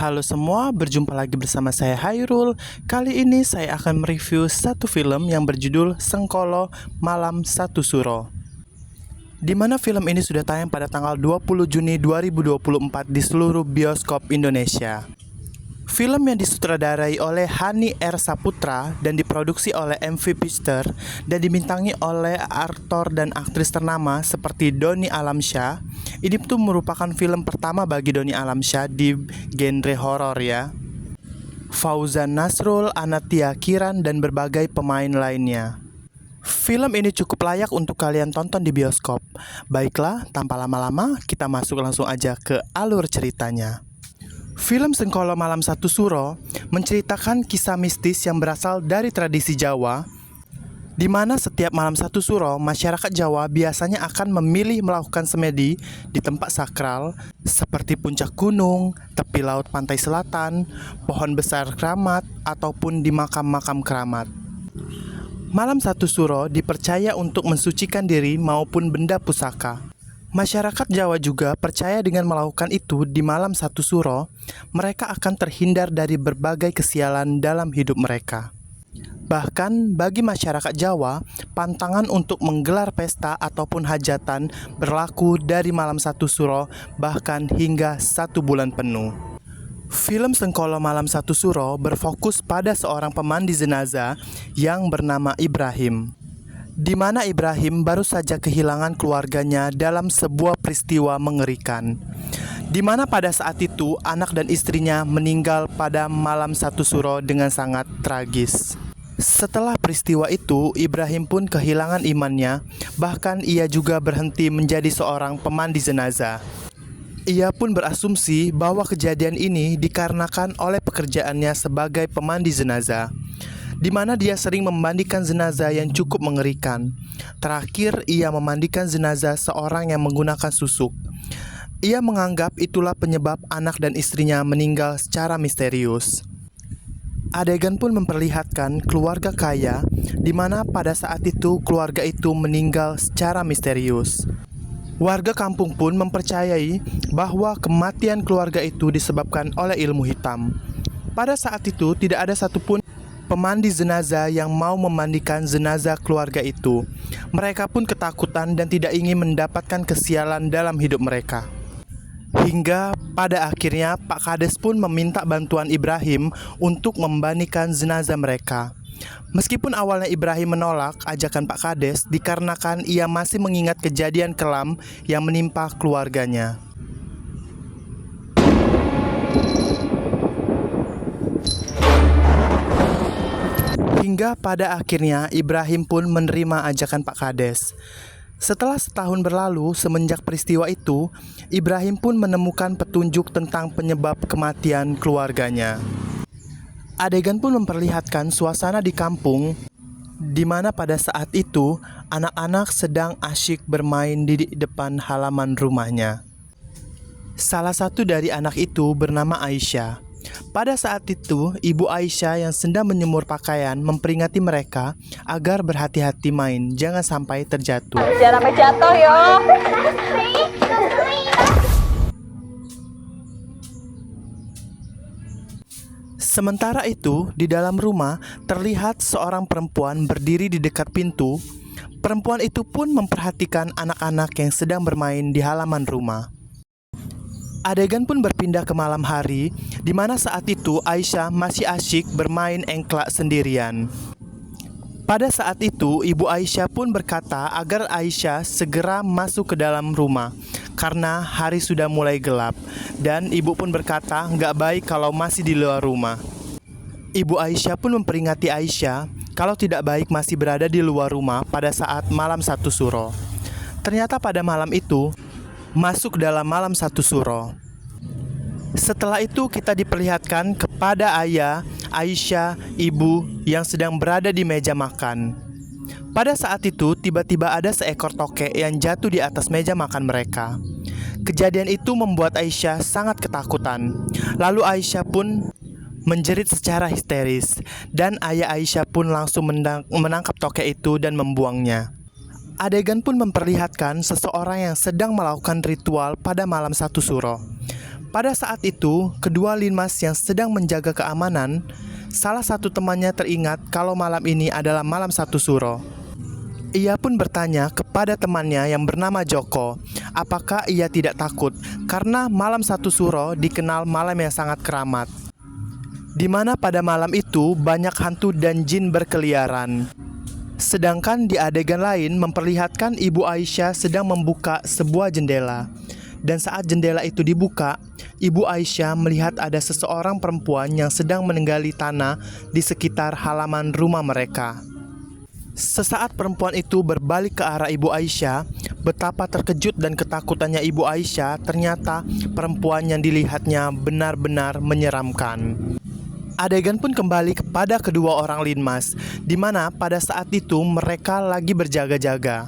Halo semua, berjumpa lagi bersama saya Hairul. Kali ini saya akan mereview satu film yang berjudul Sengkolo Malam Satu Suro, di mana film ini sudah tayang pada tanggal 20 Juni 2024 di seluruh bioskop Indonesia. Film yang disutradarai oleh Hani R. Saputra dan diproduksi oleh MV Pictures dan dibintangi oleh aktor dan aktris ternama seperti Doni Alamsyah. Ini tuh merupakan film pertama bagi Doni Alamsyah di genre horor ya. Fauzan Nasrul, Anatia Kiran, dan berbagai pemain lainnya. Film ini cukup layak untuk kalian tonton di bioskop. Baiklah, tanpa lama-lama kita masuk langsung aja ke alur ceritanya. Film Sengkolo Malam Satu Suro menceritakan kisah mistis yang berasal dari tradisi Jawa, di mana setiap malam satu suro, masyarakat Jawa biasanya akan memilih melakukan semedi di tempat sakral seperti puncak gunung, tepi laut pantai selatan, pohon besar keramat, ataupun di makam-makam keramat. Malam satu suro dipercaya untuk mensucikan diri maupun benda pusaka. Masyarakat Jawa juga percaya dengan melakukan itu di malam satu suro, mereka akan terhindar dari berbagai kesialan dalam hidup mereka. Bahkan bagi masyarakat Jawa, pantangan untuk menggelar pesta ataupun hajatan berlaku dari malam satu suro bahkan hingga 1 bulan penuh. Film Sengkolo Malam Satu Suro berfokus pada seorang pemandi jenazah yang bernama Ibrahim, di mana Ibrahim baru saja kehilangan keluarganya dalam sebuah peristiwa mengerikan, di mana pada saat itu anak dan istrinya meninggal pada malam satu suro dengan sangat tragis. Setelah peristiwa itu, Ibrahim pun kehilangan imannya, bahkan ia juga berhenti menjadi seorang pemandi jenazah. Ia pun berasumsi bahwa kejadian ini dikarenakan oleh pekerjaannya sebagai pemandi jenazah, di mana dia sering memandikan jenazah yang cukup mengerikan. Terakhir, ia memandikan jenazah seorang yang menggunakan susuk. Ia menganggap itulah penyebab anak dan istrinya meninggal secara misterius. Adegan pun memperlihatkan keluarga kaya, di mana pada saat itu keluarga itu meninggal secara misterius. Warga kampung pun mempercayai bahwa kematian keluarga itu disebabkan oleh ilmu hitam. Pada saat itu tidak ada satupun pemandi jenazah yang mau memandikan jenazah keluarga itu. Mereka pun ketakutan dan tidak ingin mendapatkan kesialan dalam hidup mereka. Hingga pada akhirnya Pak Kades pun meminta bantuan Ibrahim untuk memandikan jenazah mereka. Meskipun awalnya Ibrahim menolak ajakan Pak Kades dikarenakan ia masih mengingat kejadian kelam yang menimpa keluarganya. Hingga pada akhirnya Ibrahim pun menerima ajakan Pak Kades. Setelah setahun berlalu semenjak peristiwa itu, Ibrahim pun menemukan petunjuk tentang penyebab kematian keluarganya. Adegan pun memperlihatkan suasana di kampung, di mana pada saat itu anak-anak sedang asyik bermain di depan halaman rumahnya. Salah satu dari anak itu bernama Aisyah. Pada saat itu, ibu Aisyah yang sedang menjemur pakaian memperingati mereka agar berhati-hati main, jangan sampai terjatuh. Jangan sampai jatuh yo. Sementara itu, di dalam rumah terlihat seorang perempuan berdiri di dekat pintu. Perempuan itu pun memperhatikan anak-anak yang sedang bermain di halaman rumah. Adegan pun berpindah ke malam hari, di mana saat itu Aisyah masih asyik bermain engklak sendirian. Pada saat itu, ibu Aisyah pun berkata agar Aisyah segera masuk ke dalam rumah, karena hari sudah mulai gelap. Dan ibu pun berkata nggak baik kalau masih di luar rumah. Ibu Aisyah pun memperingati Aisyah kalau tidak baik masih berada di luar rumah pada saat malam satu suro. Ternyata pada malam itu, masuk dalam malam satu suro. Setelah itu kita diperlihatkan kepada ayah, Aisyah, ibu yang sedang berada di meja makan. Pada saat itu tiba-tiba ada seekor tokek yang jatuh di atas meja makan mereka. Kejadian itu membuat Aisyah sangat ketakutan. Lalu Aisyah pun menjerit secara histeris, dan ayah Aisyah pun langsung menangkap tokek itu dan membuangnya. Adegan pun memperlihatkan seseorang yang sedang melakukan ritual pada malam satu suro. Pada saat itu, kedua linmas yang sedang menjaga keamanan, salah satu temannya teringat kalau malam ini adalah malam satu suro. Ia pun bertanya kepada temannya yang bernama Joko, apakah ia tidak takut karena malam satu suro dikenal malam yang sangat keramat, di mana pada malam itu banyak hantu dan jin berkeliaran. Sedangkan di adegan lain memperlihatkan Ibu Aisyah sedang membuka sebuah jendela. Dan saat jendela itu dibuka, Ibu Aisyah melihat ada seseorang perempuan yang sedang menenggali tanah di sekitar halaman rumah mereka. Sesaat perempuan itu berbalik ke arah Ibu Aisyah, betapa terkejut dan ketakutannya Ibu Aisyah, ternyata perempuan yang dilihatnya benar-benar menyeramkan. Adegan pun kembali kepada kedua orang linmas, di mana pada saat itu mereka lagi berjaga-jaga.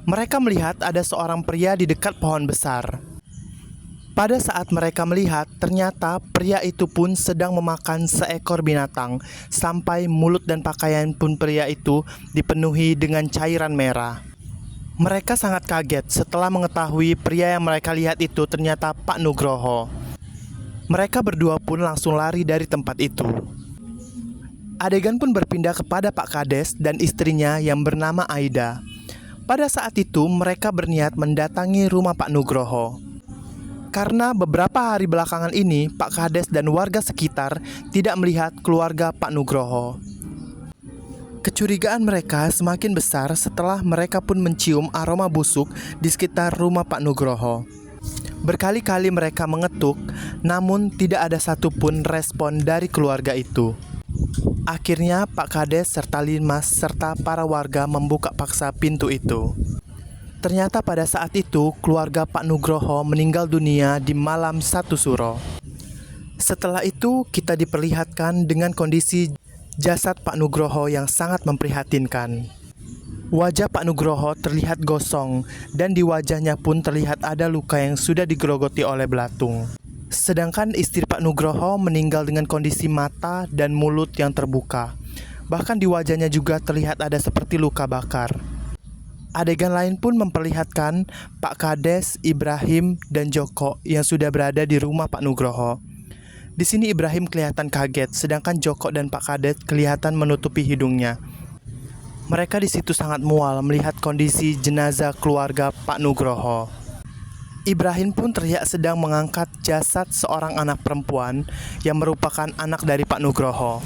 Mereka melihat ada seorang pria di dekat pohon besar. Pada saat mereka melihat, ternyata pria itu pun sedang memakan seekor binatang, sampai mulut dan pakaian pun pria itu dipenuhi dengan cairan merah. Mereka sangat kaget setelah mengetahui pria yang mereka lihat itu ternyata Pak Nugroho. Mereka berdua pun langsung lari dari tempat itu. Adegan pun berpindah kepada Pak Kades dan istrinya yang bernama Aida. Pada saat itu mereka berniat mendatangi rumah Pak Nugroho. Karena beberapa hari belakangan ini Pak Kades dan warga sekitar tidak melihat keluarga Pak Nugroho. Kecurigaan mereka semakin besar setelah mereka pun mencium aroma busuk di sekitar rumah Pak Nugroho. Berkali-kali mereka mengetuk, namun tidak ada satupun respon dari keluarga itu. Akhirnya Pak Kades serta linmas serta para warga membuka paksa pintu itu. Ternyata pada saat itu keluarga Pak Nugroho meninggal dunia di malam satu suro. Setelah itu kita diperlihatkan dengan kondisi jasad Pak Nugroho yang sangat memprihatinkan. Wajah Pak Nugroho terlihat gosong dan di wajahnya pun terlihat ada luka yang sudah digerogoti oleh belatung. Sedangkan istri Pak Nugroho meninggal dengan kondisi mata dan mulut yang terbuka. Bahkan di wajahnya juga terlihat ada seperti luka bakar. Adegan lain pun memperlihatkan Pak Kades, Ibrahim, dan Joko yang sudah berada di rumah Pak Nugroho. Di sini Ibrahim kelihatan kaget, sedangkan Joko dan Pak Kades kelihatan menutupi hidungnya. Mereka di situ sangat mual melihat kondisi jenazah keluarga Pak Nugroho. Ibrahim pun terlihat sedang mengangkat jasad seorang anak perempuan yang merupakan anak dari Pak Nugroho.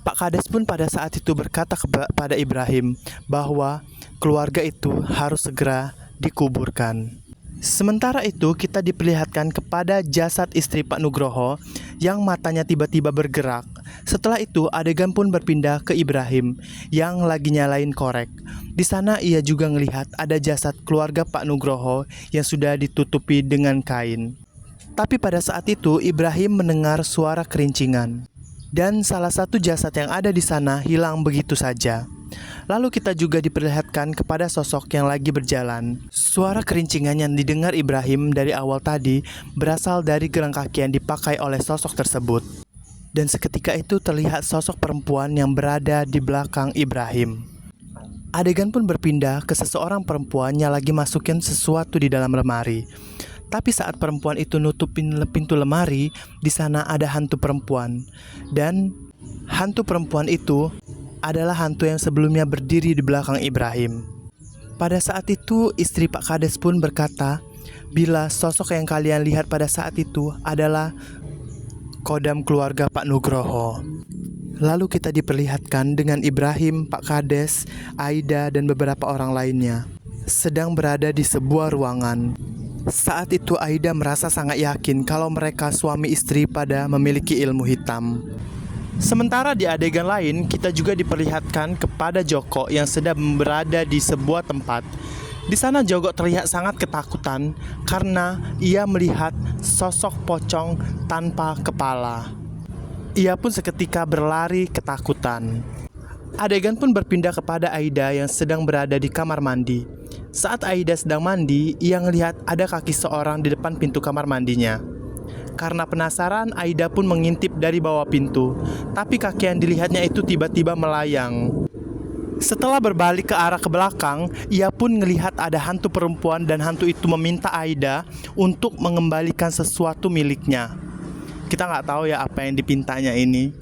Pak Kades pun pada saat itu berkata kepada Ibrahim bahwa keluarga itu harus segera dikuburkan. Sementara itu kita diperlihatkan kepada jasad istri Pak Nugroho yang matanya tiba-tiba bergerak. Setelah itu adegan pun berpindah ke Ibrahim yang lagi nyalain korek. Di sana ia juga melihat ada jasad keluarga Pak Nugroho yang sudah ditutupi dengan kain. Tapi pada saat itu Ibrahim mendengar suara kerincingan. Dan salah satu jasad yang ada di sana hilang begitu saja. Lalu kita juga diperlihatkan kepada sosok yang lagi berjalan. Suara kerincingan yang didengar Ibrahim dari awal tadi berasal dari gelang kaki yang dipakai oleh sosok tersebut. Dan seketika itu terlihat sosok perempuan yang berada di belakang Ibrahim. Adegan pun berpindah ke seseorang perempuan yang lagi masukin sesuatu di dalam lemari. Tapi saat perempuan itu nutupin pintu lemari, di sana ada hantu perempuan. Dan hantu perempuan itu adalah hantu yang sebelumnya berdiri di belakang Ibrahim. Pada saat itu istri Pak Kades pun berkata, bila sosok yang kalian lihat pada saat itu adalah kodam keluarga Pak Nugroho. Lalu kita diperlihatkan dengan Ibrahim, Pak Kades, Aida, dan beberapa orang lainnya sedang berada di sebuah ruangan. Saat itu Aida merasa sangat yakin kalau mereka suami istri pada memiliki ilmu hitam. Sementara di adegan lain kita juga diperlihatkan kepada Joko yang sedang berada di sebuah tempat. Di sana Joko terlihat sangat ketakutan karena ia melihat sosok pocong tanpa kepala. Ia pun seketika berlari ketakutan. Adegan pun berpindah kepada Aida yang sedang berada di kamar mandi. Saat Aida sedang mandi, ia melihat ada kaki seorang di depan pintu kamar mandinya. Karena penasaran, Aida pun mengintip dari bawah pintu. Tapi kaki yang dilihatnya itu tiba-tiba melayang. Setelah berbalik ke arah ke belakang, ia pun melihat ada hantu perempuan dan hantu itu meminta Aida untuk mengembalikan sesuatu miliknya. Kita nggak tahu ya apa yang dipintanya ini.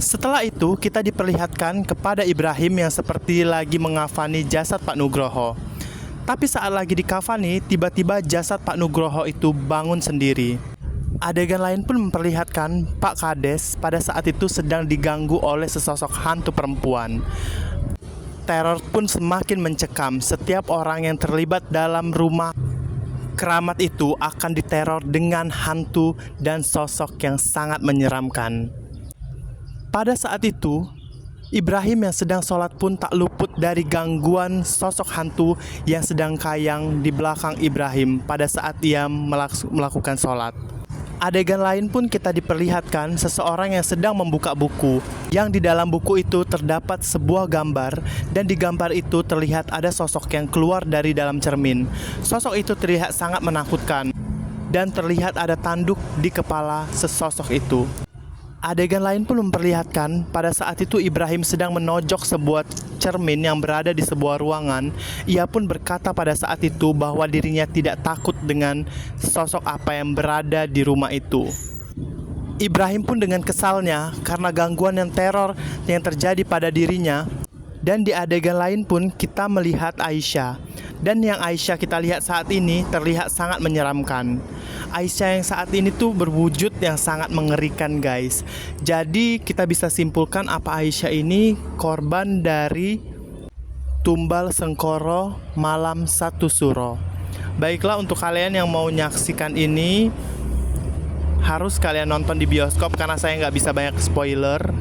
Setelah itu, kita diperlihatkan kepada Ibrahim yang seperti lagi mengafani jasad Pak Nugroho. Tapi saat lagi dikafani, tiba-tiba jasad Pak Nugroho itu bangun sendiri. Adegan lain pun memperlihatkan Pak Kades pada saat itu sedang diganggu oleh sesosok hantu perempuan. Teror pun semakin mencekam. Setiap orang yang terlibat dalam rumah keramat itu akan diteror dengan hantu dan sosok yang sangat menyeramkan. Pada saat itu, Ibrahim yang sedang sholat pun tak luput dari gangguan sosok hantu yang sedang kayang di belakang Ibrahim pada saat ia melakukan sholat. Adegan lain pun kita diperlihatkan seseorang yang sedang membuka buku, yang di dalam buku itu terdapat sebuah gambar, dan di gambar itu terlihat ada sosok yang keluar dari dalam cermin. Sosok itu terlihat sangat menakutkan, dan terlihat ada tanduk di kepala sesosok itu. Adegan lain pun memperlihatkan pada saat itu Ibrahim sedang menojok sebuah cermin yang berada di sebuah ruangan. Ia pun berkata pada saat itu bahwa dirinya tidak takut dengan sosok apa yang berada di rumah itu. Ibrahim pun dengan kesalnya karena gangguan yang teror yang terjadi pada dirinya. Dan di adegan lain pun kita melihat Aisyah. Dan yang Aisyah kita lihat saat ini terlihat sangat menyeramkan. Aisyah yang saat ini tuh berwujud yang sangat mengerikan, guys. Jadi kita bisa simpulkan apa Aisyah ini korban dari tumbal Sengkoro Malam Satu Suro. Baiklah, untuk kalian yang mau menyaksikan ini harus kalian nonton di bioskop karena saya nggak bisa banyak spoiler.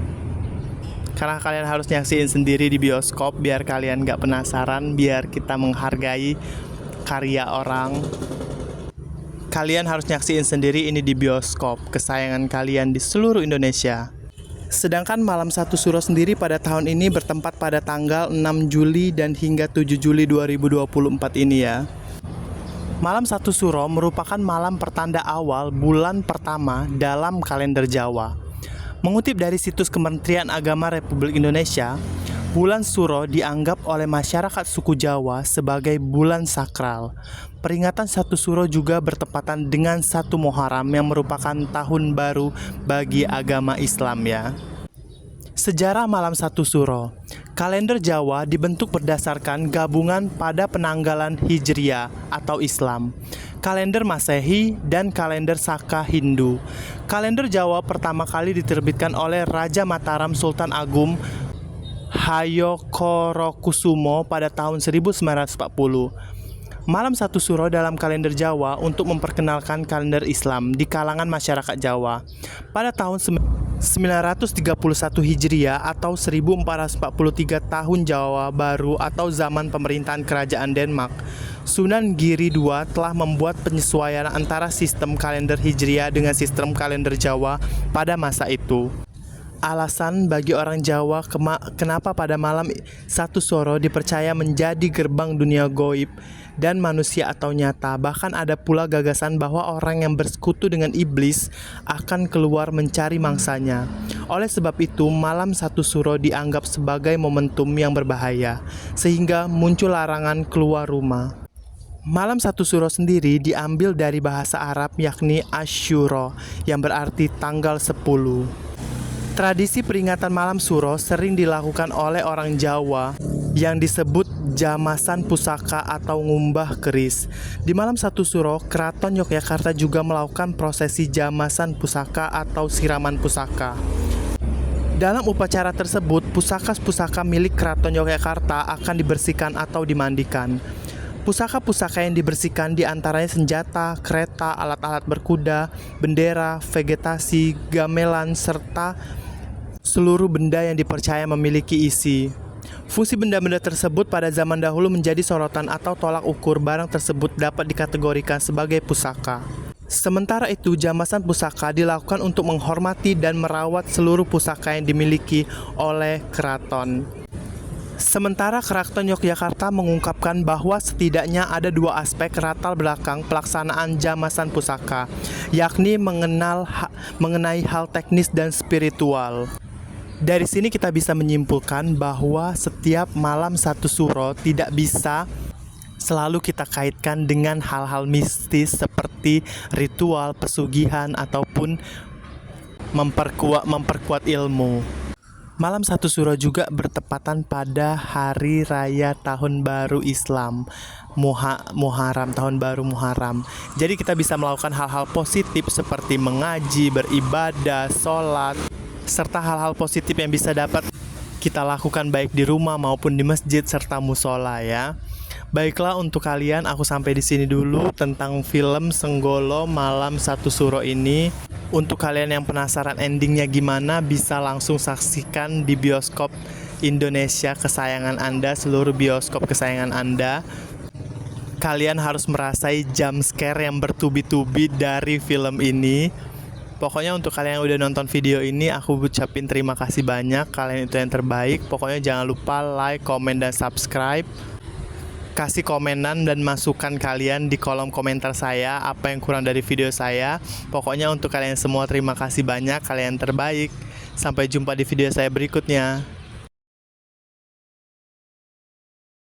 Karena kalian harus nyaksiin sendiri di bioskop biar kalian gak penasaran, biar kita menghargai karya orang. Kalian harus nyaksiin sendiri ini di bioskop kesayangan kalian di seluruh Indonesia. Sedangkan Malam Satu Suro sendiri pada tahun ini bertempat pada tanggal 6 Juli dan hingga 7 Juli 2024 ini ya. Malam Satu Suro merupakan malam pertanda awal bulan pertama dalam kalender Jawa. Mengutip dari situs Kementerian Agama Republik Indonesia, bulan Suro dianggap oleh masyarakat suku Jawa sebagai bulan sakral. Peringatan Satu Suro juga bertepatan dengan 1 Muharram yang merupakan tahun baru bagi agama Islam ya. Sejarah Malam Satu Suro. Kalender Jawa dibentuk berdasarkan gabungan pada penanggalan Hijriah atau Islam, kalender Masehi, dan kalender Saka Hindu. Kalender Jawa pertama kali diterbitkan oleh Raja Mataram Sultan Agung Hayokorokusumo pada tahun 1940. Malam Satu Suro dalam kalender Jawa untuk memperkenalkan kalender Islam di kalangan masyarakat Jawa. Pada tahun 931 Hijriah atau 1443 tahun Jawa Baru atau zaman pemerintahan Kerajaan Denmark, Sunan Giri II telah membuat penyesuaian antara sistem kalender Hijriah dengan sistem kalender Jawa pada masa itu. Alasan bagi orang Jawa kenapa pada malam Satu Suro dipercaya menjadi gerbang dunia goib dan manusia atau nyata. Bahkan ada pula gagasan bahwa orang yang bersekutu dengan iblis akan keluar mencari mangsanya. Oleh sebab itu, malam Satu Suro dianggap sebagai momentum yang berbahaya, sehingga muncul larangan keluar rumah. Malam Satu Suro sendiri diambil dari bahasa Arab yakni Asyuro yang berarti tanggal 10. Tradisi peringatan Malam Suro sering dilakukan oleh orang Jawa yang disebut jamasan pusaka atau ngumbah keris. Di Malam Satu Suro, Keraton Yogyakarta juga melakukan prosesi jamasan pusaka atau siraman pusaka. Dalam upacara tersebut, pusaka-pusaka milik Keraton Yogyakarta akan dibersihkan atau dimandikan. Pusaka-pusaka yang dibersihkan diantaranya senjata, kereta, alat-alat berkuda, bendera, vegetasi, gamelan, serta seluruh benda yang dipercaya memiliki isi. Fungsi benda-benda tersebut pada zaman dahulu menjadi sorotan atau tolak ukur barang tersebut dapat dikategorikan sebagai pusaka. Sementara itu, jamasan pusaka dilakukan untuk menghormati dan merawat seluruh pusaka yang dimiliki oleh keraton. Sementara Keraton Yogyakarta mengungkapkan bahwa setidaknya ada 2 aspek latar belakang pelaksanaan jamasan pusaka, yakni mengenai hal teknis dan spiritual. Dari sini kita bisa menyimpulkan bahwa setiap malam satu suro tidak bisa selalu kita kaitkan dengan hal-hal mistis seperti ritual, pesugihan, ataupun memperkuat ilmu. Malam satu suro juga bertepatan pada hari raya tahun baru Islam, Muharram, tahun baru Muharram. Jadi kita bisa melakukan hal-hal positif seperti mengaji, beribadah, sholat, serta hal-hal positif yang bisa dapat kita lakukan baik di rumah maupun di masjid serta musola ya. Baiklah, untuk kalian aku sampai di sini dulu tentang film Senggolo Malam Satu Suro ini. Untuk kalian yang penasaran endingnya gimana, bisa langsung saksikan di bioskop Indonesia kesayangan Anda, seluruh bioskop kesayangan Anda. Kalian harus merasai jump scare yang bertubi-tubi dari film ini. Pokoknya untuk kalian yang udah nonton video ini, aku ucapin terima kasih banyak. Kalian itu yang terbaik. Pokoknya jangan lupa like, komen, dan subscribe. Kasih komenan dan masukan kalian di kolom komentar saya, apa yang kurang dari video saya. Pokoknya untuk kalian semua terima kasih banyak, kalian terbaik. Sampai jumpa di video saya berikutnya.